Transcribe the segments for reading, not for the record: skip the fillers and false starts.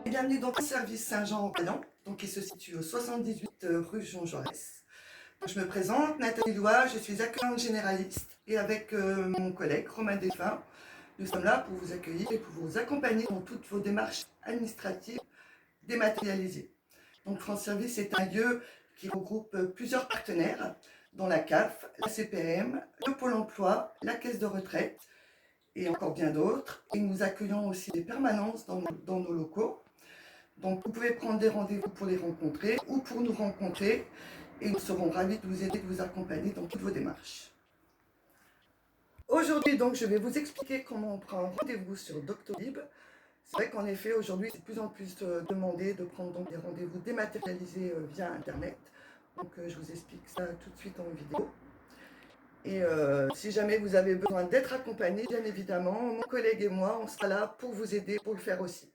Bienvenue dans le service Saint-Jean-en-Calan, qui se situe au 78 rue Jean Jaurès. Je me présente, Nathalie Lois, je suis accueillante généraliste et avec mon collègue Romain Desfins, nous sommes là pour vous accueillir et pour vous accompagner dans toutes vos démarches administratives dématérialisées. Donc France Service est un lieu qui regroupe plusieurs partenaires, dont la CAF, la CPM, le Pôle emploi, la Caisse de retraite et encore bien d'autres. Et nous accueillons aussi des permanences dans nos locaux. Donc vous pouvez prendre des rendez-vous pour les rencontrer ou pour nous rencontrer et nous serons ravis de vous aider, de vous accompagner dans toutes vos démarches. Aujourd'hui donc je vais vous expliquer comment on prend un rendez-vous sur Doctolib. C'est vrai qu'en effet aujourd'hui c'est de plus en plus demandé de prendre donc des rendez-vous dématérialisés via internet. Donc je vous explique ça tout de suite en vidéo. Et si jamais vous avez besoin d'être accompagné, bien évidemment, mon collègue et moi, on sera là pour vous aider, pour le faire aussi.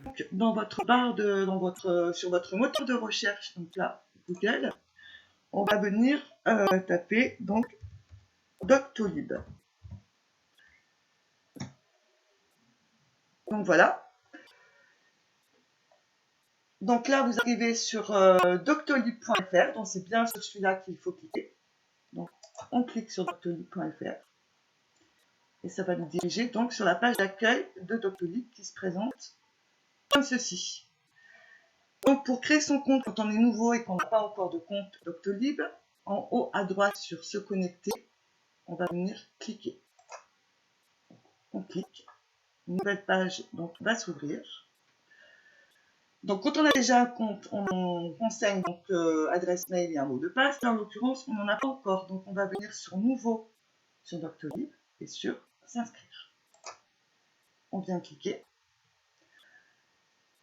Donc, dans votre barre sur votre moteur de recherche, donc là, Google, on va venir taper donc Doctolib. Donc voilà. Donc là, vous arrivez sur doctolib.fr, donc c'est bien sur celui-là qu'il faut cliquer. Donc on clique sur doctolib.fr et ça va nous diriger donc sur la page d'accueil de Doctolib qui se présente comme ceci. Donc pour créer son compte quand on est nouveau et qu'on n'a pas encore de compte Doctolib, en haut à droite sur se connecter, on va venir cliquer. On clique, une nouvelle page donc va s'ouvrir. Donc quand on a déjà un compte, on renseigne donc adresse mail et un mot de passe. Là en l'occurrence, on n'en a pas encore, donc on va venir sur nouveau sur Doctolib et sur s'inscrire. On vient cliquer.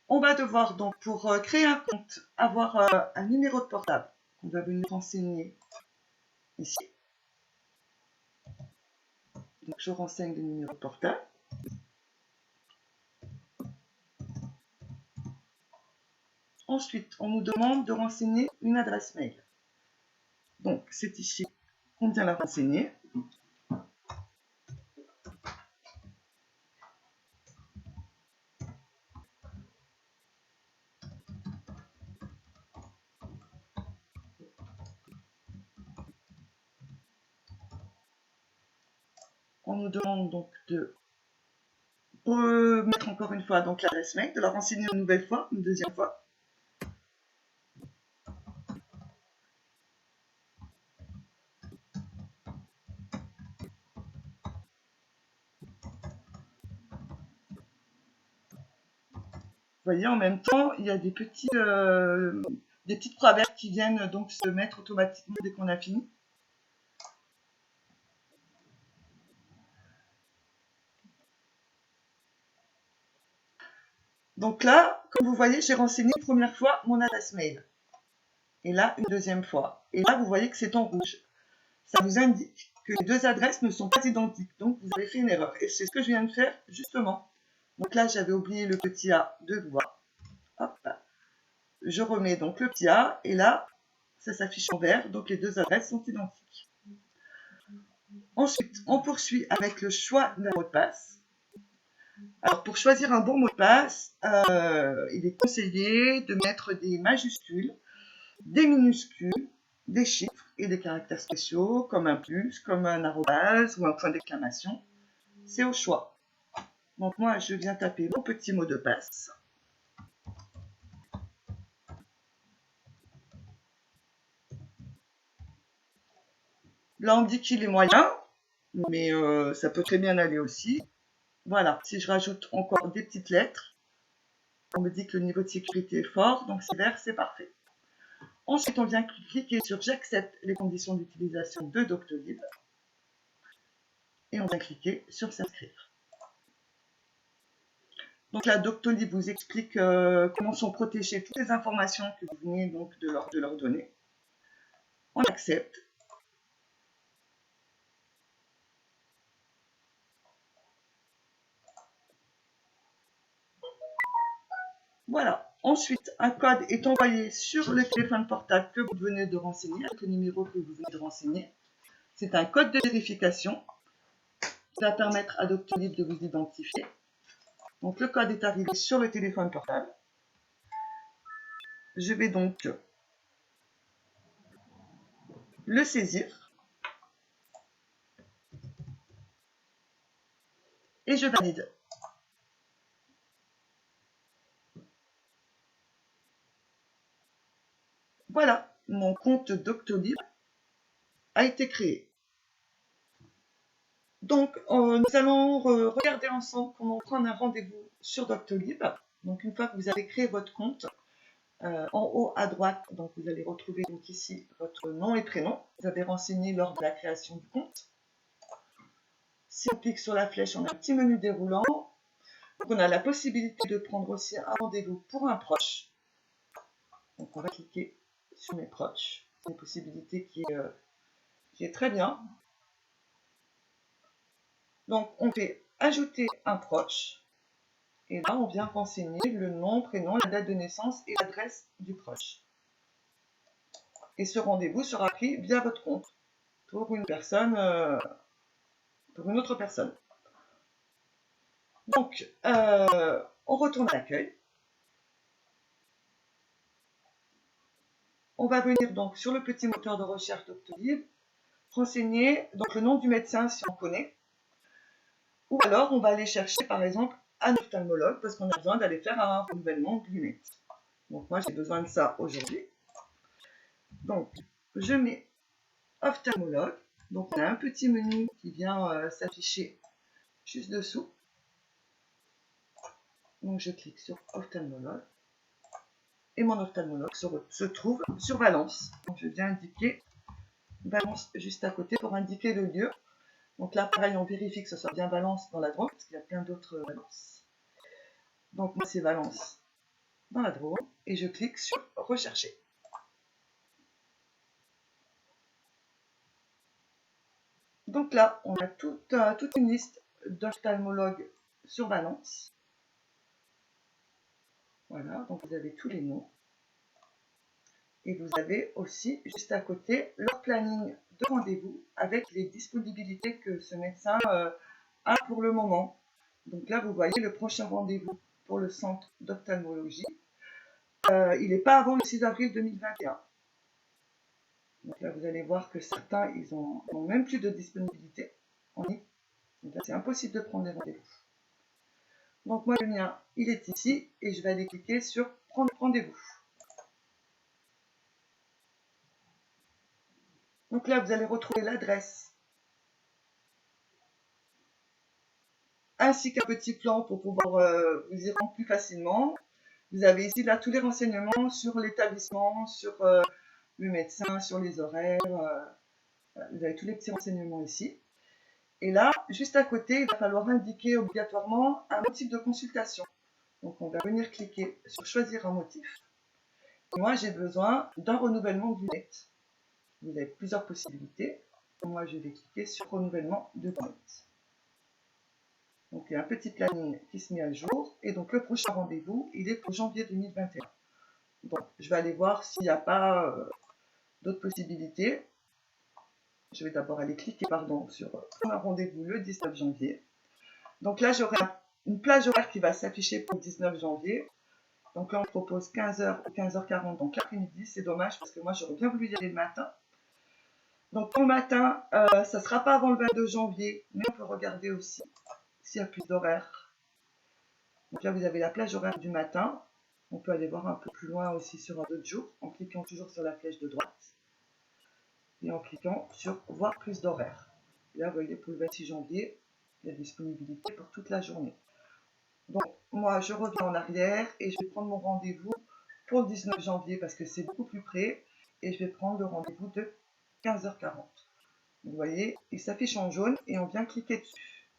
On va devoir donc pour créer un compte avoir un numéro de portable qu'on va venir renseigner ici. Donc je renseigne le numéro de portable. Ensuite, on nous demande de renseigner une adresse mail. Donc c'est ici qu'on vient la renseigner. On nous demande donc de mettre encore une fois donc l'adresse mail, de la renseigner une nouvelle fois, une deuxième fois. Vous voyez, en même temps, il y a des petites croix vertes qui viennent donc se mettre automatiquement dès qu'on a fini. Donc là, comme vous voyez, j'ai renseigné une première fois mon adresse mail. Et là, une deuxième fois. Et là, vous voyez que c'est en rouge. Ça vous indique que les deux adresses ne sont pas identiques. Donc, vous avez fait une erreur. Et c'est ce que je viens de faire, justement. Donc là, j'avais oublié le petit A de voix. Hop là. Je remets donc le petit A. Et là, ça s'affiche en vert. Donc, les deux adresses sont identiques. Ensuite, on poursuit avec le choix d'un mot de passe. Alors, pour choisir un bon mot de passe, il est conseillé de mettre des majuscules, des minuscules, des chiffres et des caractères spéciaux, comme un plus, comme un arrobase ou un point d'exclamation. C'est au choix. Donc moi, je viens taper mon petit mot de passe. Là, on me dit qu'il est moyen, mais ça peut très bien aller aussi. Voilà, si je rajoute encore des petites lettres, on me dit que le niveau de sécurité est fort, donc c'est vert, c'est parfait. Ensuite, on vient cliquer sur « J'accepte les conditions d'utilisation de Doctolib » et on vient cliquer sur « S'inscrire ». Donc là, Doctolib vous explique comment sont protégées toutes les informations que vous venez donc de leur donner. On accepte. Voilà. Ensuite, un code est envoyé sur le téléphone portable que vous venez de renseigner, avec le numéro que vous venez de renseigner. C'est un code de vérification qui va permettre à Doctolib de vous identifier. Donc le code est arrivé sur le téléphone portable. Je vais donc le saisir et je valide. Voilà, mon compte Doctolib a été créé. Donc, nous allons regarder ensemble comment prendre un rendez-vous sur Doctolib. Donc, une fois que vous avez créé votre compte, en haut à droite, donc vous allez retrouver donc ici votre nom et prénom. Vous avez renseigné lors de la création du compte. Si on clique sur la flèche, on a un petit menu déroulant. Donc, on a la possibilité de prendre aussi un rendez-vous pour un proche. Donc, on va cliquer sur mes proches. C'est une possibilité qui est très bien. Donc, on fait ajouter un proche. Et là, on vient renseigner le nom, prénom, la date de naissance et l'adresse du proche. Et ce rendez-vous sera pris via votre compte pour une personne, pour une autre personne. Donc, on retourne à l'accueil. On va venir donc sur le petit moteur de recherche Doctolib, renseigner donc le nom du médecin si on connaît. Ou alors, on va aller chercher par exemple un ophtalmologue parce qu'on a besoin d'aller faire un renouvellement de lunettes. Donc, moi, j'ai besoin de ça aujourd'hui. Donc, je mets ophtalmologue. Donc, on a un petit menu qui vient s'afficher juste dessous. Donc, je clique sur ophtalmologue. Et mon ophtalmologue se trouve sur Valence. Donc, je viens indiquer Valence juste à côté pour indiquer le lieu. Donc là, pareil, on vérifie que ce soit bien Valence dans la Drôme, parce qu'il y a plein d'autres Valence. Donc, moi, c'est Valence dans la Drôme. Et je clique sur rechercher. Donc là, on a toute une liste d'ophtalmologues sur Valence. Voilà, donc vous avez tous les noms. Et vous avez aussi, juste à côté, leur planning de rendez-vous avec les disponibilités que ce médecin a pour le moment. Donc là, vous voyez le prochain rendez-vous pour le centre d'ophtalmologie. Il n'est pas avant le 6 avril 2021. Donc là, vous allez voir que certains, ils n'ont même plus de disponibilité en ligne. Donc là, c'est impossible de prendre des rendez-vous. Donc moi, le mien, il est ici et je vais aller cliquer sur prendre rendez-vous. Donc là, vous allez retrouver l'adresse ainsi qu'un petit plan pour pouvoir vous y rendre plus facilement. Vous avez ici là tous les renseignements sur l'établissement, sur le médecin, sur les horaires. Vous avez tous les petits renseignements ici. Et là, juste à côté, il va falloir indiquer obligatoirement un motif de consultation. Donc on va venir cliquer sur choisir un motif. Et moi, j'ai besoin d'un renouvellement de lunettes. Vous avez plusieurs possibilités. Moi, je vais cliquer sur renouvellement de lunettes. Donc, il y a un petit planning qui se met à jour. Et donc, le prochain rendez-vous, il est pour janvier 2021. Donc, je vais aller voir s'il n'y a pas d'autres possibilités. Je vais d'abord aller cliquer sur un rendez-vous le 19 janvier. Donc là, j'aurai une plage horaire qui va s'afficher pour le 19 janvier. Donc là, on propose 15h ou 15h40, donc l'après-midi. C'est dommage parce que moi, j'aurais bien voulu y aller le matin. Donc, pour le matin, ça ne sera pas avant le 22 janvier, mais on peut regarder aussi s'il y a plus d'horaires. Donc là, vous avez la plage horaire du matin. On peut aller voir un peu plus loin aussi sur un autre jour, en cliquant toujours sur la flèche de droite. Et en cliquant sur voir plus d'horaires. Là, vous voyez, pour le 26 janvier, il y a disponibilité pour toute la journée. Donc, moi, je reviens en arrière et je vais prendre mon rendez-vous pour le 19 janvier parce que c'est beaucoup plus près. Et je vais prendre le rendez-vous de 15h40. Vous voyez, il s'affiche en jaune et on vient cliquer dessus.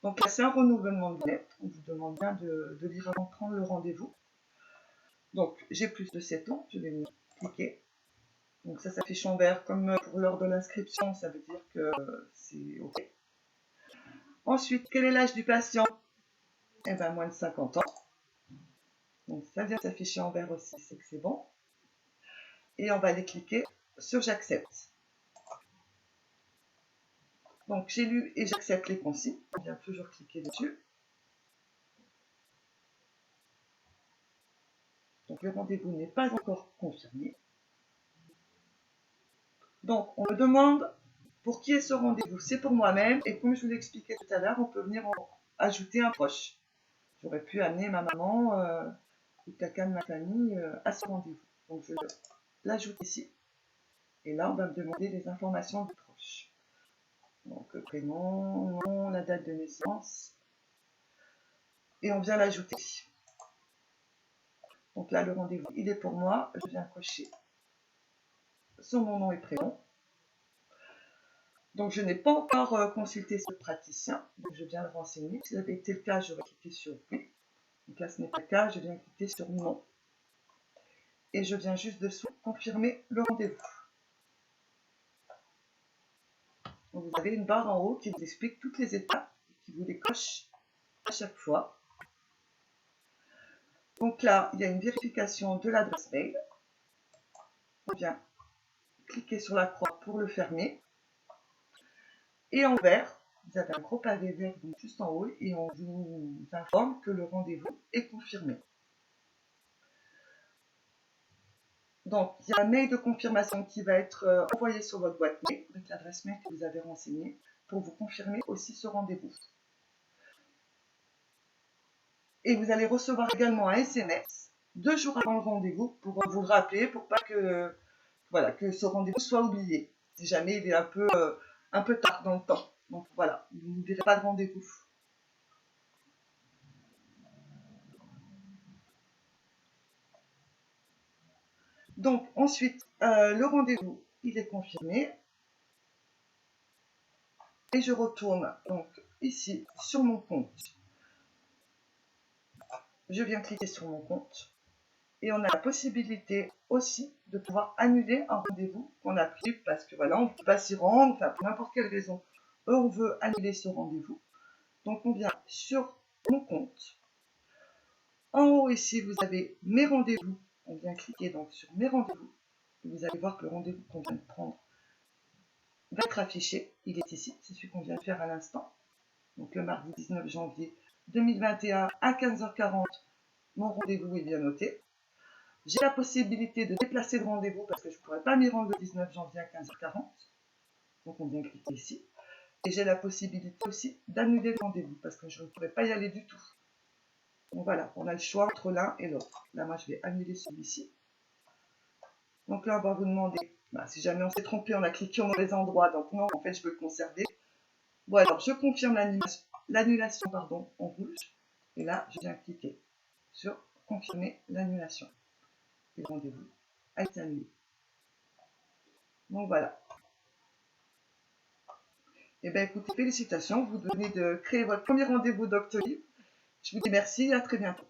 Donc là, c'est un renouvellement de lunettes. On vous demande bien de lire avant de prendre le rendez-vous. Donc, j'ai plus de 7 ans. Je vais venir cliquer. Donc ça s'affiche en vert comme pour l'heure de l'inscription. Ça veut dire que c'est OK. Ensuite, quel est l'âge du patient? Eh bien, moins de 50 ans. Donc ça vient s'afficher en vert aussi, c'est que c'est bon. Et on va aller cliquer sur j'accepte. Donc, j'ai lu et j'accepte les consignes. On vient toujours cliquer dessus. Donc, le rendez-vous n'est pas encore confirmé. Donc, on me demande pour qui est ce rendez-vous. C'est pour moi-même. Et comme je vous l'expliquais tout à l'heure, on peut venir ajouter un proche. J'aurais pu amener ma maman ou quelqu'un de ma famille à ce rendez-vous. Donc, je l'ajoute ici. Et là, on va me demander les informations du proche. Donc, prénom, nom, la date de naissance. Et on vient l'ajouter. Donc là, le rendez-vous, il est pour moi. Je viens cocher sur mon nom et prénom. Donc, je n'ai pas encore consulté ce praticien. Donc, je viens le renseigner. Si ça avait été le cas, j'aurais cliqué sur oui. Donc là, ce n'est pas le cas. Je viens cliquer sur non. Et je viens juste dessous confirmer le rendez-vous. Donc, vous avez une barre en haut qui vous explique toutes les étapes et qui vous les coche à chaque fois. Donc là, il y a une vérification de l'adresse mail. On vient cliquer sur la croix pour le fermer. Et en vert, vous avez un gros pavé vert juste en haut et on vous informe que le rendez-vous est confirmé. Donc, il y a un mail de confirmation qui va être envoyé sur votre boîte mail avec l'adresse mail que vous avez renseignée pour vous confirmer aussi ce rendez-vous. Et vous allez recevoir également un SMS 2 jours avant le rendez-vous pour vous le rappeler, pour pas que, voilà, que ce rendez-vous soit oublié. Si jamais il est un peu tard dans le temps. Donc voilà, vous n'oublierez pas de rendez-vous. Donc ensuite, le rendez-vous, il est confirmé. Et je retourne donc ici sur mon compte. Je viens cliquer sur mon compte. Et on a la possibilité aussi de pouvoir annuler un rendez-vous qu'on a pris parce que voilà, on ne peut pas s'y rendre, enfin pour n'importe quelle raison, on veut annuler ce rendez-vous. Donc on vient sur mon compte. En haut ici, vous avez mes rendez-vous. On vient cliquer donc sur mes rendez-vous. Et vous allez voir que le rendez-vous qu'on vient de prendre va être affiché. Il est ici, c'est celui qu'on vient de faire à l'instant. Donc le mardi 19 janvier 2021 à 15h40, mon rendez-vous est bien noté. J'ai la possibilité de déplacer le rendez-vous parce que je ne pourrais pas m'y rendre le 19 janvier à 15h40. Donc on vient cliquer ici. Et j'ai la possibilité aussi d'annuler le rendez-vous parce que je ne pourrais pas y aller du tout. Donc voilà, on a le choix entre l'un et l'autre. Là, moi, je vais annuler celui-ci. Donc là, on va vous demander, si jamais on s'est trompé, on a cliqué au mauvais endroit. Donc non, en fait, je veux le conserver. Bon, alors, je confirme l'annulation en rouge. Et là, je viens cliquer sur confirmer l'annulation. Et le rendez-vous a été annulé. Donc voilà. Eh bien, écoutez, félicitations, vous venez de créer votre premier rendez-vous Doctolib. Je vous dis merci et à très bientôt.